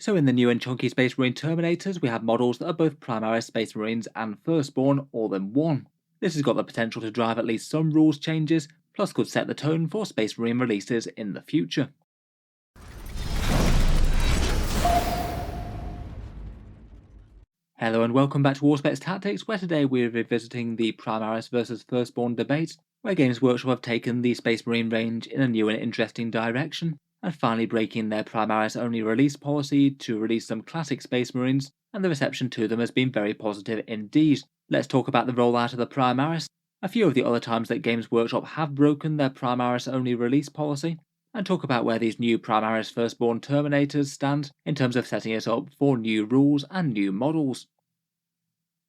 So in the new and chunky Space Marine Terminators, we have models that are both Primaris Space Marines and Firstborn all in one. This has got the potential to drive at least some rules changes, plus could set the tone for Space Marine releases in the future. Hello and welcome back to Warspecs Tactics, where today we're revisiting the Primaris vs Firstborn debate, where Games Workshop have taken the Space Marine range in a new and interesting direction, and finally breaking their Primaris only release policy to release some classic Space Marines, and the reception to them has been very positive indeed. Let's talk about the rollout of the Primaris, a few of the other times that Games Workshop have broken their Primaris only release policy, and talk about where these new Primaris Firstborn Terminators stand in terms of setting it up for new rules and new models.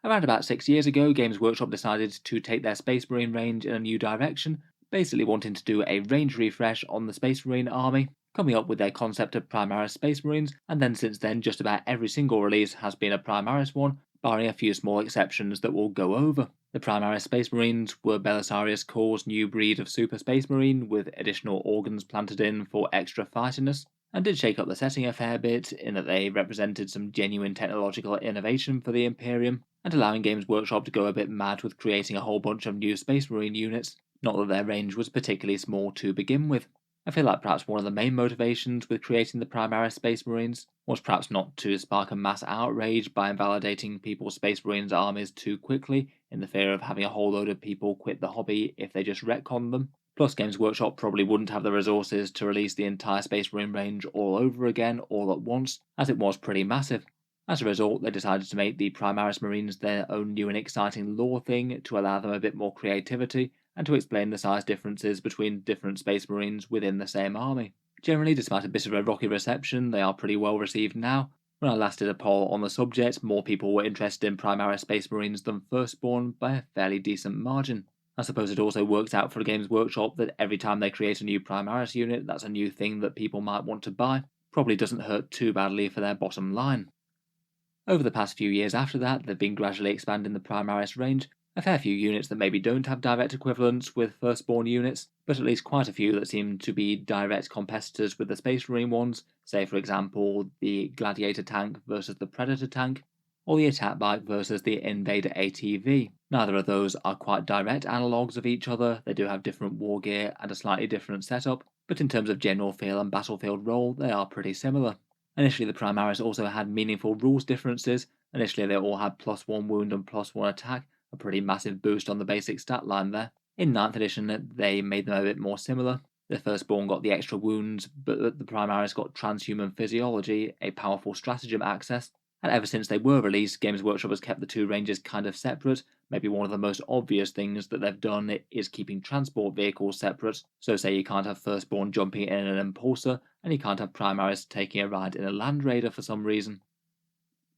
Around about 6 years ago, Games Workshop decided to take their Space Marine range in a new direction, basically wanting to do a range refresh on the Space Marine army, coming up with their concept of Primaris Space Marines, and then since then just about every single release has been a Primaris one, barring a few small exceptions that we'll go over. The Primaris Space Marines were Belisarius Corps' new breed of Super Space Marine, with additional organs planted in for extra fightiness, and did shake up the setting a fair bit in that they represented some genuine technological innovation for the Imperium, and allowing Games Workshop to go a bit mad with creating a whole bunch of new Space Marine units, not that their range was particularly small to begin with. I feel like perhaps one of the main motivations with creating the Primaris Space Marines was perhaps not to spark a mass outrage by invalidating people's Space Marines armies too quickly, in the fear of having a whole load of people quit the hobby if they just retconned them. Plus, Games Workshop probably wouldn't have the resources to release the entire Space Marine range all over again all at once, as it was pretty massive. As a result, they decided to make the Primaris Marines their own new and exciting lore thing to allow them a bit more creativity, and to explain the size differences between different Space Marines within the same army. Generally, despite a bit of a rocky reception, they are pretty well received now. When I last did a poll on the subject, more people were interested in Primaris Space Marines than Firstborn by a fairly decent margin. I suppose it also works out for Games Workshop that every time they create a new Primaris unit, that's a new thing that people might want to buy. Probably doesn't hurt too badly for their bottom line. Over the past few years after that, they've been gradually expanding the Primaris range, a fair few units that maybe don't have direct equivalents with Firstborn units, but at least quite a few that seem to be direct competitors with the Space Marine ones, say for example the Gladiator tank versus the Predator tank, or the Attack Bike versus the Invader ATV. Neither of those are quite direct analogues of each other, they do have different war gear and a slightly different setup, but in terms of general feel and battlefield role, they are pretty similar. Initially, the Primaris also had meaningful rules differences. Initially, they all had +1 wound and +1 attack, a pretty massive boost on the basic stat line there. In 9th edition, they made them a bit more similar. The Firstborn got the extra wounds, but the Primaris got transhuman physiology, a powerful stratagem access, and ever since they were released, Games Workshop has kept the two ranges kind of separate. Maybe one of the most obvious things that they've done is keeping transport vehicles separate, so say you can't have Firstborn jumping in an Impulsor, and you can't have Primaris taking a ride in a Land Raider for some reason.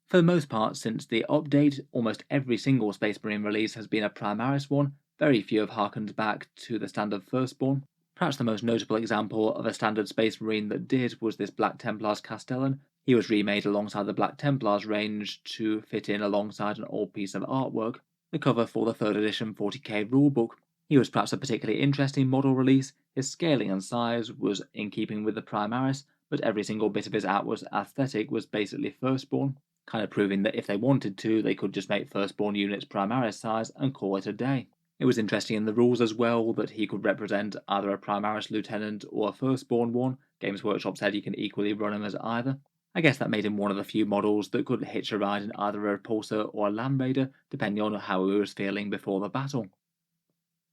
For the most part, since the update, almost every single Space Marine release has been a Primaris one, very few have harkened back to the standard Firstborn. Perhaps the most notable example of a standard Space Marine that did was this Black Templars Castellan. He was remade alongside the Black Templars range to fit in alongside an old piece of artwork, the cover for the 3rd edition 40k rulebook. He was perhaps a particularly interesting model release. His scaling and size was in keeping with the Primaris, but every single bit of his outward aesthetic was basically Firstborn, kind of proving that if they wanted to, they could just make Firstborn units Primaris size and call it a day. It was interesting in the rules as well that he could represent either a Primaris Lieutenant or a Firstborn one. Games Workshop said you can equally run him as either. I guess that made him one of the few models that could hitch a ride in either a Repulsor or a Land Raider, depending on how he was feeling before the battle.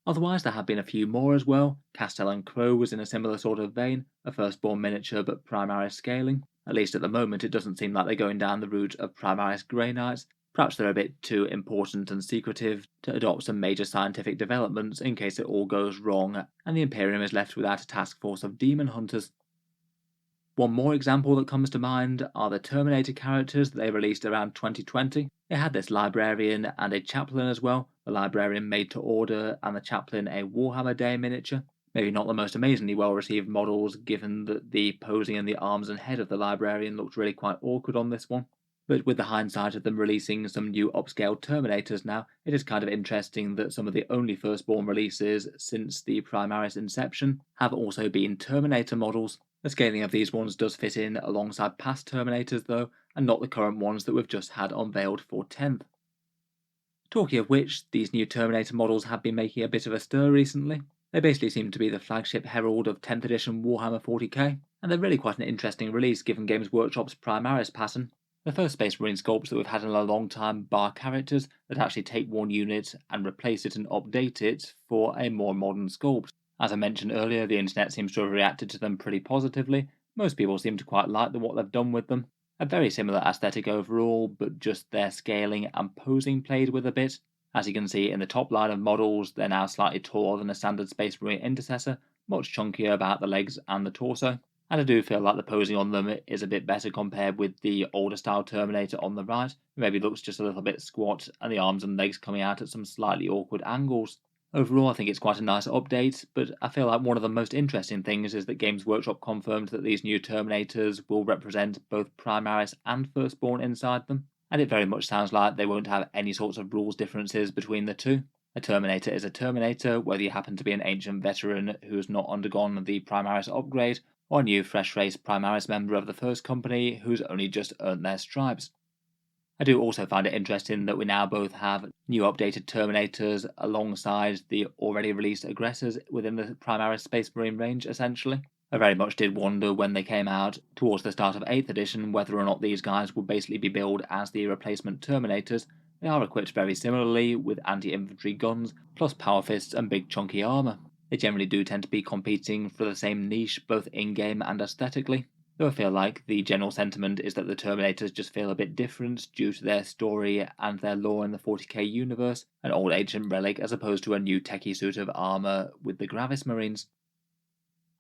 Otherwise, there have been a few more as well. Castellan Crow was in a similar sort of vein, a Firstborn miniature but Primaris scaling. At least at the moment, it doesn't seem like they're going down the route of Primaris Grey Knights. Perhaps they're a bit too important and secretive to adopt some major scientific developments in case it all goes wrong and the Imperium is left without a task force of demon hunters. One more example that comes to mind are the Terminator characters that they released around 2020. They had this librarian and a chaplain as well, the librarian made to order and the chaplain a Warhammer Day miniature. Maybe not the most amazingly well received models, given that the posing and the arms and head of the librarian looked really quite awkward on this one. But with the hindsight of them releasing some new upscale Terminators now, it is kind of interesting that some of the only Firstborn releases since the Primaris Inception have also been Terminator models. The scaling of these ones does fit in alongside past Terminators though, and not the current ones that we've just had unveiled for 10th. Talking of which, these new Terminator models have been making a bit of a stir recently. They basically seem to be the flagship herald of 10th edition Warhammer 40k, and they're really quite an interesting release given Games Workshop's Primaris pattern. The first Space Marine sculpts that we've had in a long time bar characters that actually take one unit and replace it and update it for a more modern sculpt. As I mentioned earlier, the internet seems to have reacted to them pretty positively. Most people seem to quite like what they've done with them. A very similar aesthetic overall, but just their scaling and posing played with a bit. As you can see in the top line of models, they're now slightly taller than a standard Space Marine Intercessor, much chunkier about the legs and the torso. And I do feel like the posing on them is a bit better compared with the older style Terminator on the right, who maybe looks just a little bit squat and the arms and legs coming out at some slightly awkward angles. Overall, I think it's quite a nice update, but I feel like one of the most interesting things is that Games Workshop confirmed that these new Terminators will represent both Primaris and Firstborn inside them, and it very much sounds like they won't have any sorts of rules differences between the two. A Terminator is a Terminator, whether you happen to be an ancient veteran who's not undergone the Primaris upgrade, or a new fresh-faced Primaris member of the first company who's only just earned their stripes. I do also find it interesting that we now both have new updated Terminators alongside the already released aggressors within the Primaris Space Marine range, essentially. I very much did wonder when they came out towards the start of 8th edition whether or not these guys would basically be billed as the replacement Terminators. They are equipped very similarly with anti-infantry guns, plus power fists and big chunky armour. They generally do tend to be competing for the same niche both in-game and aesthetically, though I feel like the general sentiment is that the Terminators just feel a bit different due to their story and their lore in the 40k universe, an old ancient relic as opposed to a new techie suit of armour with the Gravis Marines.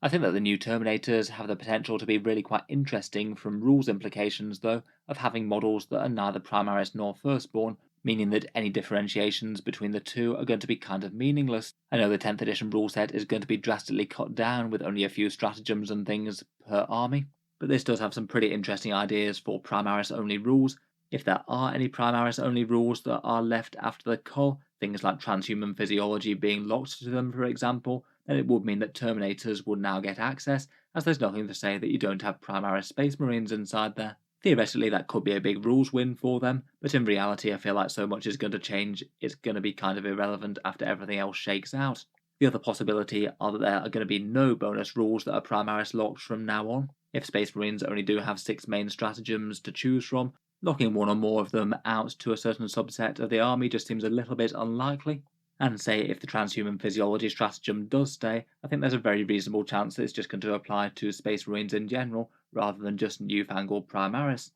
I think that the new Terminators have the potential to be really quite interesting from rules implications though, of having models that are neither Primaris nor Firstborn, meaning that any differentiations between the two are going to be kind of meaningless. I know the 10th edition rule set is going to be drastically cut down with only a few stratagems and things per army, but this does have some pretty interesting ideas for Primaris only rules. If there are any Primaris only rules that are left after the cull, things like transhuman physiology being locked to them for example, then it would mean that Terminators would now get access, as there's nothing to say that you don't have Primaris Space Marines inside there. Theoretically, that could be a big rules win for them, but in reality, I feel like so much is going to change, it's going to be kind of irrelevant after everything else shakes out. The other possibility are that there are going to be no bonus rules that are Primaris locked from now on. If Space Marines only do have 6 main stratagems to choose from, locking one or more of them out to a certain subset of the army just seems a little bit unlikely. And say if the transhuman physiology stratagem does stay, I think there's a very reasonable chance that it's just going to apply to Space Marines in general, rather than just newfangled Primaris.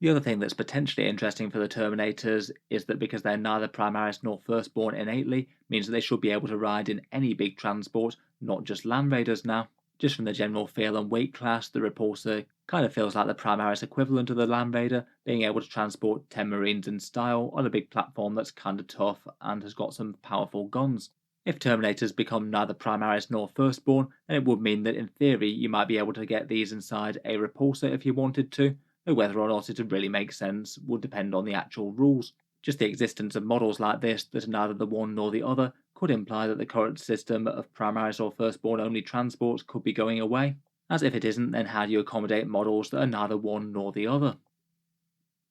The other thing that's potentially interesting for the Terminators is that because they're neither Primaris nor Firstborn innately, means that they should be able to ride in any big transport, not just Land Raiders now. Just from the general feel and weight class, the Repulsor kind of feels like the Primaris equivalent of the Land Raider, being able to transport 10 Marines in style on a big platform that's kind of tough and has got some powerful guns. If Terminators become neither Primaris nor Firstborn, then it would mean that in theory you might be able to get these inside a Repulsor if you wanted to, though whether or not it would really make sense would depend on the actual rules. Just the existence of models like this that are neither the one nor the other could imply that the current system of Primaris or Firstborn only transports could be going away, as if it isn't, then how do you accommodate models that are neither one nor the other?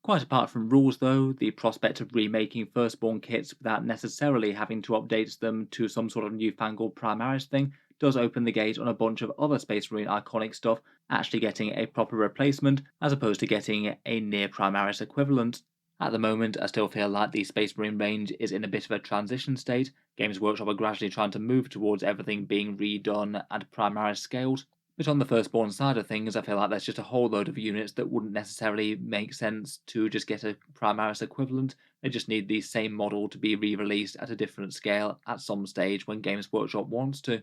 Quite apart from rules though, the prospect of remaking Firstborn kits without necessarily having to update them to some sort of newfangled Primaris thing does open the gate on a bunch of other Space Marine iconic stuff actually getting a proper replacement as opposed to getting a near Primaris equivalent. At the moment, I still feel like the Space Marine range is in a bit of a transition state. Games Workshop are gradually trying to move towards everything being redone and Primaris scaled. But on the Firstborn side of things, I feel like there's just a whole load of units that wouldn't necessarily make sense to just get a Primaris equivalent. They just need the same model to be re-released at a different scale at some stage when Games Workshop wants to.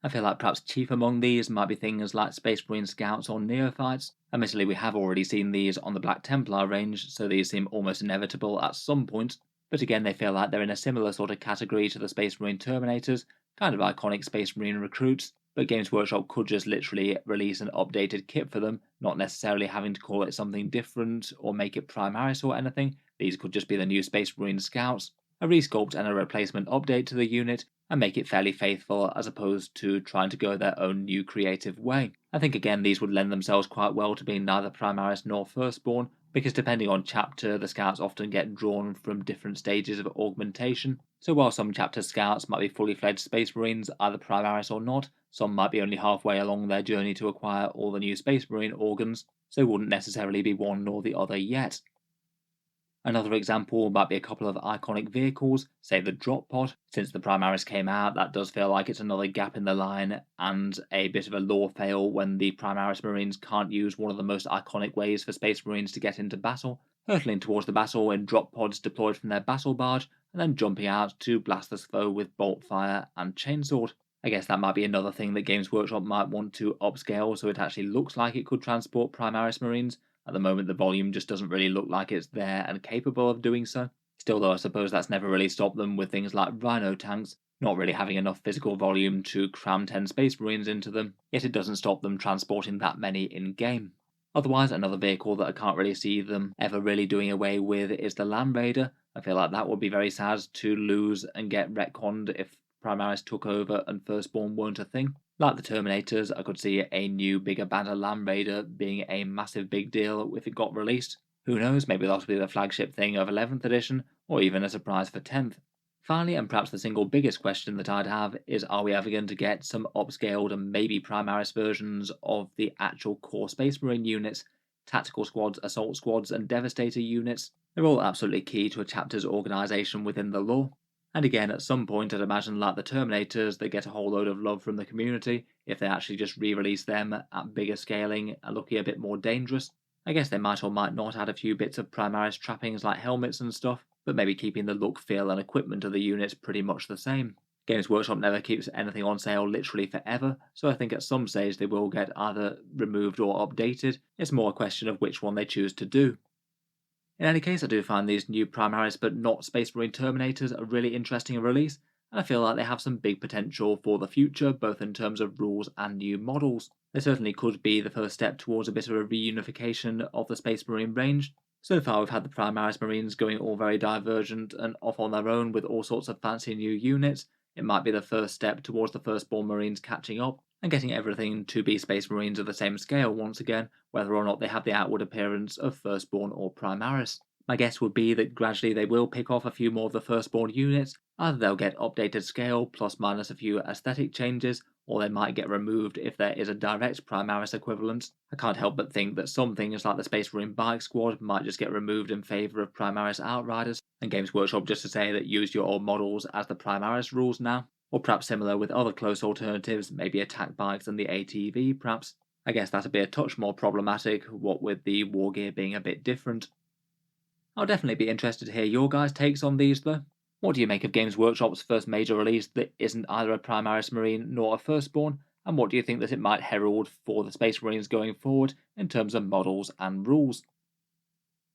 I feel like perhaps chief among these might be things like Space Marine Scouts or Neophytes. Admittedly, we have already seen these on the Black Templar range, so these seem almost inevitable at some point, but again they feel like they're in a similar sort of category to the Space Marine Terminators, kind of iconic Space Marine recruits, but Games Workshop could just literally release an updated kit for them, not necessarily having to call it something different or make it Primaris or anything. These could just be the new Space Marine Scouts. A resculpt and a replacement update to the unit and make it fairly faithful as opposed to trying to go their own new creative way. I think again these would lend themselves quite well to being neither Primaris nor Firstborn, because depending on chapter, the scouts often get drawn from different stages of augmentation. So while some chapter scouts might be fully fledged Space Marines, either Primaris or not, some might be only halfway along their journey to acquire all the new Space Marine organs, so wouldn't necessarily be one nor the other yet. Another example might be a couple of iconic vehicles, say the drop pod. Since the Primaris came out, that does feel like it's another gap in the line and a bit of a lore fail when the Primaris Marines can't use one of the most iconic ways for Space Marines to get into battle, hurtling towards the battle in drop pods deployed from their battle barge, and then jumping out to blast the foe with bolt fire and chainsword. I guess that might be another thing that Games Workshop might want to upscale so it actually looks like it could transport Primaris Marines. At the moment, the volume just doesn't really look like it's there and capable of doing so. Still, though, I suppose that's never really stopped them with things like Rhino tanks, not really having enough physical volume to cram 10 Space Marines into them, yet it doesn't stop them transporting that many in-game. Otherwise, another vehicle that I can't really see them ever really doing away with is the Land Raider. I feel like that would be very sad to lose and get retconned if Primaris took over and Firstborn weren't a thing. Like the Terminators, I could see a new, bigger, badder Land Raider being a massive big deal if it got released. Who knows, maybe that'll be the flagship thing of 11th edition, or even a surprise for 10th. Finally, and perhaps the single biggest question that I'd have, is are we ever going to get some upscaled and maybe Primaris versions of the actual core Space Marine units, tactical squads, assault squads, and Devastator units? They're all absolutely key to a chapter's organisation within the lore. And again, at some point, I'd imagine, like the Terminators, they get a whole load of love from the community if they actually just re-release them at bigger scaling and looking a bit more dangerous. I guess they might or might not add a few bits of Primaris trappings like helmets and stuff, but maybe keeping the look, feel, and equipment of the units pretty much the same. Games Workshop never keeps anything on sale literally forever, so I think at some stage they will get either removed or updated. It's more a question of which one they choose to do. In any case, I do find these new Primaris but not Space Marine Terminators a really interesting release, and I feel like they have some big potential for the future, both in terms of rules and new models. They certainly could be the first step towards a bit of a reunification of the Space Marine range. So far we've had the Primaris Marines going all very divergent and off on their own with all sorts of fancy new units. It might be the first step towards the Firstborn Marines catching up and getting everything to be Space Marines of the same scale once again, whether or not they have the outward appearance of Firstborn or Primaris. My guess would be that gradually they will pick off a few more of the Firstborn units, either they'll get updated scale plus minus a few aesthetic changes, or they might get removed if there is a direct Primaris equivalent. I can't help but think that some things like the Space Marine Bike Squad might just get removed in favour of Primaris Outriders, and Games Workshop just to say that use your old models as the Primaris rules now. Or perhaps similar with other close alternatives, maybe attack bikes and the ATV perhaps. I guess that'd be a touch more problematic, what with the war gear being a bit different. I'll definitely be interested to hear your guys' takes on these though. What do you make of Games Workshop's first major release that isn't either a Primaris Marine nor a Firstborn, and what do you think that it might herald for the Space Marines going forward in terms of models and rules?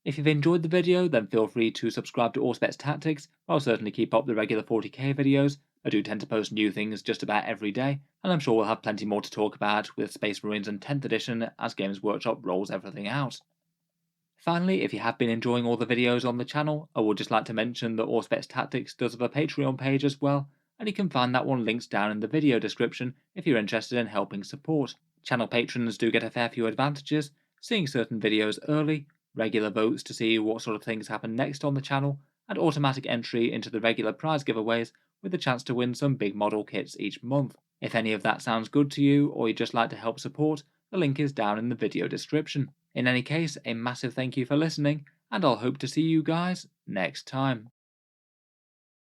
If you've enjoyed the video, then feel free to subscribe to Auspex Tactics. I'll certainly keep up the regular 40k videos. I do tend to post new things just about every day, and I'm sure we'll have plenty more to talk about with Space Marines and 10th edition as Games Workshop rolls everything out. Finally, if you have been enjoying all the videos on the channel, I would just like to mention that Auspex Tactics does have a Patreon page as well, and you can find that one linked down in the video description if you're interested in helping support. Channel patrons do get a fair few advantages, seeing certain videos early, regular votes to see what sort of things happen next on the channel, and automatic entry into the regular prize giveaways with the chance to win some big model kits each month. If any of that sounds good to you, or you'd just like to help support, the link is down in the video description. In any case, a massive thank you for listening, and I'll hope to see you guys next time.